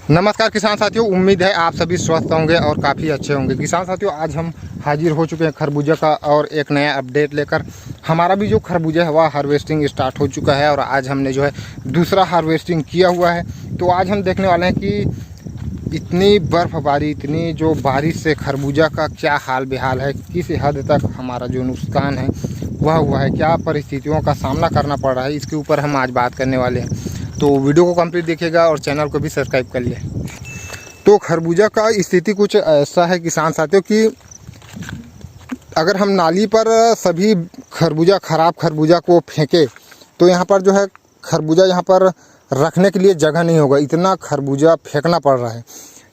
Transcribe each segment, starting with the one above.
नमस्कार किसान साथियों, उम्मीद है आप सभी स्वस्थ होंगे और काफ़ी अच्छे होंगे। किसान साथियों, आज हम हाजिर हो चुके हैं खरबूजा का और एक नया अपडेट लेकर। हमारा भी जो खरबूजा है वह हार्वेस्टिंग स्टार्ट हो चुका है और आज हमने जो है दूसरा हार्वेस्टिंग किया हुआ है। तो आज हम देखने वाले हैं कि इतनी बर्फ़बारी, इतनी जो बारिश से खरबूजा का क्या हाल बेहाल है, किस हद तक हमारा जो नुकसान है वह हुआ है, क्या परिस्थितियों का सामना करना पड़ रहा है, इसके ऊपर हम आज बात करने वाले हैं। तो वीडियो को कंप्लीट देखिएगा और चैनल को भी सब्सक्राइब कर लिए। तो खरबूजा का स्थिति कुछ ऐसा है किसान साथियों कि अगर हम नाली पर सभी खराब खरबूजा को फेंके तो यहाँ पर जो है खरबूजा यहाँ पर रखने के लिए जगह नहीं होगा, इतना खरबूजा फेंकना पड़ रहा है।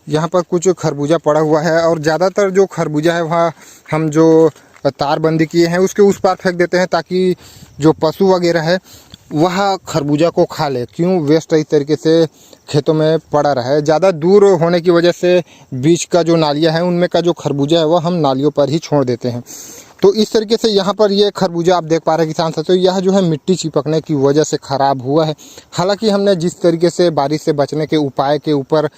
यहाँ पर कुछ खरबूजा पड़ा हुआ है और ज़्यादातर जो खरबूजा है वह हम जो तारबंदी किए हैं उसके उस पार फेंक देते हैं ताकि जो पशु वगैरह है वह खरबूजा को खा ले। क्यों वेस्ट इस तरीके से खेतों में पड़ा रहा है। ज़्यादा दूर होने की वजह से बीच का जो नालियाँ हैं उनमें का जो खरबूजा है वह हम नालियों पर ही छोड़ देते हैं। तो इस तरीके से यहाँ पर ये खरबूजा आप देख पा रहे हैं किसान साथियों, यह जो है मिट्टी चिपकने की वजह से ख़राब हुआ है। हालांकि हमने जिस तरीके से बारिश से बचने के उपाय के ऊपर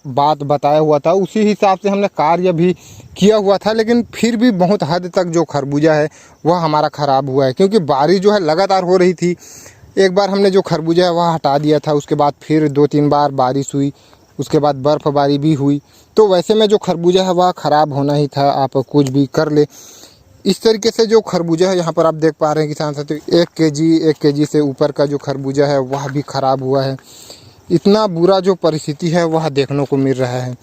बात बताया हुआ था उसी हिसाब से हमने कार्य भी किया हुआ था, लेकिन फिर भी बहुत हद तक जो खरबूजा है वह हमारा ख़राब हुआ है। क्योंकि बारिश जो है लगातार हो रही थी। एक बार हमने जो खरबूजा है वह हटा दिया था, उसके बाद फिर 2-3 बार बारिश हुई, उसके बाद बर्फ़बारी भी हुई। तो वैसे में जो खरबूजा है वह ख़राब होना ही था, आप कुछ भी कर ले। इस तरीके से जो खरबूजा है यहाँ पर आप देख पा रहे हैं किसान साथियों, 1 केजी से ऊपर का जो खरबूजा है वह भी ख़राब हुआ है। इतना बुरा जो परिस्थिति है वह देखने को मिल रहा है।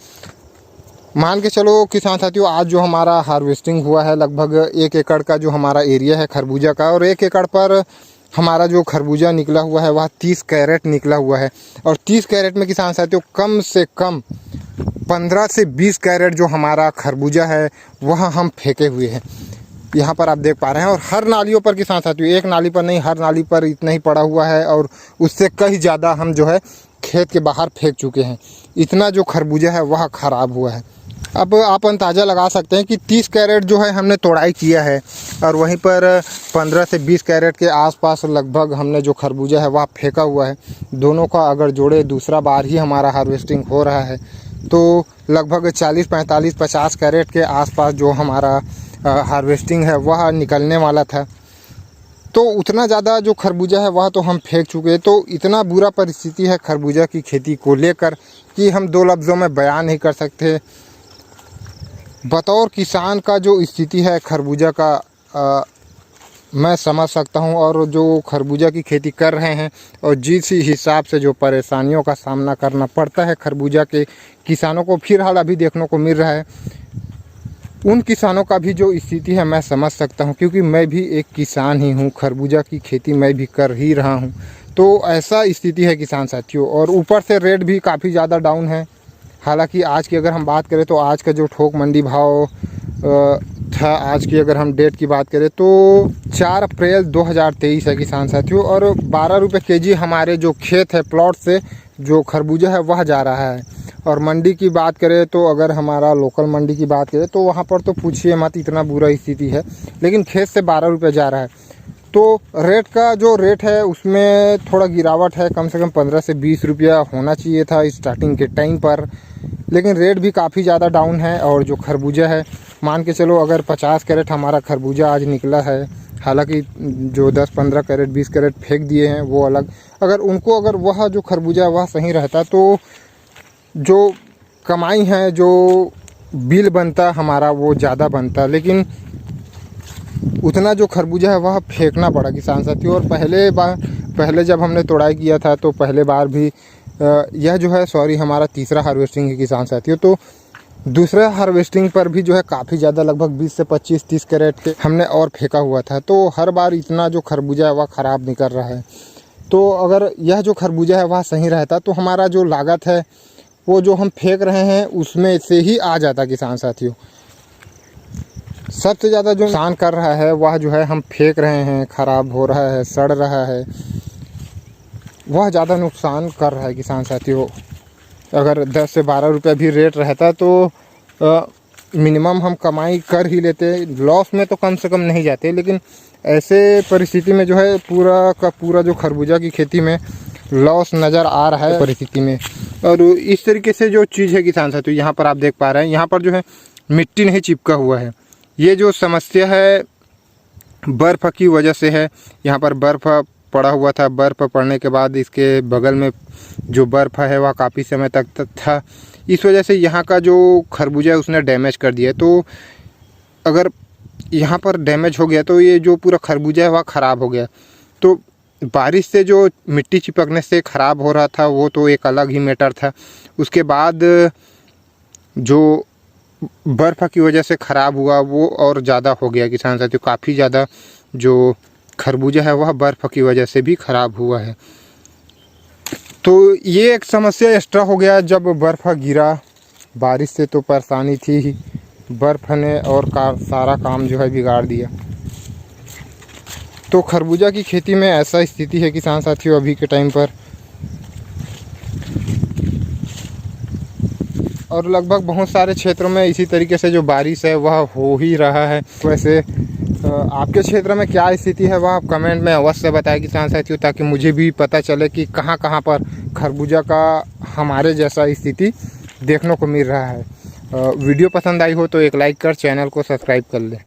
मान के चलो किसान साथियों, आज जो हमारा हार्वेस्टिंग हुआ है लगभग 1 एकड़ का जो हमारा एरिया है खरबूजा का, और 1 एकड़ पर हमारा जो खरबूजा निकला हुआ है वह 30 कैरेट निकला हुआ है। और 30 कैरेट में किसान साथियों कम से कम 15 से 20 कैरेट जो हमारा खरबूजा है वह हम फेंके हुए हैं। यहाँ पर आप देख पा रहे हैं। और हर नालियों पर किसान साथियों, एक नाली पर नहीं, हर नाली पर इतना ही पड़ा हुआ है और उससे कहीं ज़्यादा हम जो है खेत के बाहर फेंक चुके हैं। इतना जो खरबूजा है वह ख़राब हुआ है। अब आप अंदाज़ा लगा सकते हैं कि 30 कैरेट जो है हमने तोड़ाई किया है और वहीं पर 15 से 20 कैरेट के आसपास लगभग हमने जो खरबूजा है वह फेंका हुआ है। दोनों का अगर जोड़े दूसरा बार ही हमारा हार्वेस्टिंग हो रहा है तो लगभग 40, 45, 50 कैरेट के आसपास जो हमारा हार्वेस्टिंग है वह निकलने वाला था। तो उतना ज़्यादा जो खरबूजा है वह तो हम फेंक चुके। तो इतना बुरा परिस्थिति है खरबूजा की खेती को लेकर कि हम 2 लफ्ज़ों में बयान नहीं कर सकते। बतौर किसान का जो स्थिति है खरबूजा का मैं समझ सकता हूं। और जो खरबूजा की खेती कर रहे हैं और जिस हिसाब से जो परेशानियों का सामना करना पड़ता है खरबूजा के किसानों को फिलहाल अभी देखने को मिल रहा है, उन किसानों का भी जो स्थिति है मैं समझ सकता हूं। क्योंकि मैं भी एक किसान ही हूं, खरबूजा की खेती मैं भी कर ही रहा हूं। तो ऐसा स्थिति है किसान साथियों। और ऊपर से रेट भी काफ़ी ज़्यादा डाउन है। हालांकि आज की अगर हम बात करें तो आज का जो थोक मंडी भाव था, आज की अगर हम डेट की बात करें तो 4 अप्रैल 2023 है किसान साथियों। और 12 रुपये केजी हमारे जो खेत है प्लॉट से जो खरबूजा है वह जा रहा है। और मंडी की बात करें तो अगर हमारा लोकल मंडी की बात करें तो वहाँ पर तो पूछिए मत, इतना बुरा स्थिति है। लेकिन खेत से 12 रुपये जा रहा है। तो रेट का जो रेट है उसमें थोड़ा गिरावट है, कम से कम 15 से 20 रुपया होना चाहिए था स्टार्टिंग के टाइम पर। लेकिन रेट भी काफ़ी ज़्यादा डाउन है। और जो खरबूजा है मान के चलो अगर 50 कैरेट हमारा खरबूजा आज निकला है, हालांकि जो 10-15 कैरेट 20 कैरेट फेंक दिए हैं वो अलग, अगर वह जो खरबूजा वह सही रहता तो जो कमाई है, जो बिल बनता हमारा वो ज़्यादा बनता। लेकिन उतना जो खरबूजा है वह फेंकना पड़ा किसान साथियों। और पहले जब हमने तोड़ाई किया था तो पहले बार भी यह जो है हमारा तीसरा हार्वेस्टिंग है किसान साथियों। तो दूसरा हार्वेस्टिंग पर भी जो है काफ़ी ज़्यादा लगभग 20 से 25-30 कैरेट के हमने और फेंका हुआ था। तो हर बार इतना जो खरबूजा है वह ख़राब निकल रहा है। तो अगर यह जो खरबूजा है वह सही रहता तो हमारा जो लागत है वो जो हम फेंक रहे हैं उसमें से ही आ जाता किसान साथियों। सबसे ज़्यादा जो नुकसान कर रहा है वह जो है हम फेंक रहे हैं, ख़राब हो रहा है, सड़ रहा है, वह ज़्यादा नुकसान कर रहा है किसान साथियों। अगर 10 से 12 रुपये भी रेट रहता तो मिनिमम हम कमाई कर ही लेते, लॉस में तो कम से कम नहीं जाते। लेकिन ऐसे परिस्थिति में जो है पूरा का पूरा जो खरबूजा की खेती में लॉस नज़र आ रहा है परिस्थिति में। और इस तरीके से जो चीज़ है किसान साथियों, यहाँ पर आप देख पा रहे हैं, यहाँ पर जो है मिट्टी नहीं चिपका हुआ है। ये जो समस्या है बर्फ़ की वजह से है। यहाँ पर बर्फ़ पड़ा हुआ था, बर्फ़ पड़ने के बाद इसके बगल में जो बर्फ़ है वह काफ़ी समय तक था। इस वजह से यहाँ का जो खरबूजा है उसने डैमेज कर दिया। तो अगर यहाँ पर डैमेज हो गया तो ये जो पूरा खरबूजा है वह ख़राब हो गया। तो बारिश से जो मिट्टी चिपकने से ख़राब हो रहा था वो तो एक अलग ही मैटर था। उसके बाद जो बर्फ़ की वजह से ख़राब हुआ वो और ज़्यादा हो गया किसान साथियों। काफ़ी ज़्यादा जो खरबूजा है वह बर्फ़ की वजह से भी ख़राब हुआ है। तो ये एक समस्या एक्स्ट्रा हो गया जब बर्फ़ गिरा। बारिश से तो परेशानी थी ही, बर्फ़ ने और सारा काम जो है बिगाड़ दिया। तो खरबूजा की खेती में ऐसा स्थिति है किसान साथियों अभी के टाइम पर। और लगभग बहुत सारे क्षेत्रों में इसी तरीके से जो बारिश है वह हो ही रहा है। वैसे आपके क्षेत्र में क्या स्थिति है वह आप कमेंट में अवश्य बताएं किसान साथियों, ताकि मुझे भी पता चले कि कहाँ कहाँ पर खरबूजा का हमारे जैसा स्थिति देखने को मिल रहा है। वीडियो पसंद आई हो तो एक लाइक कर चैनल को सब्सक्राइब कर लें।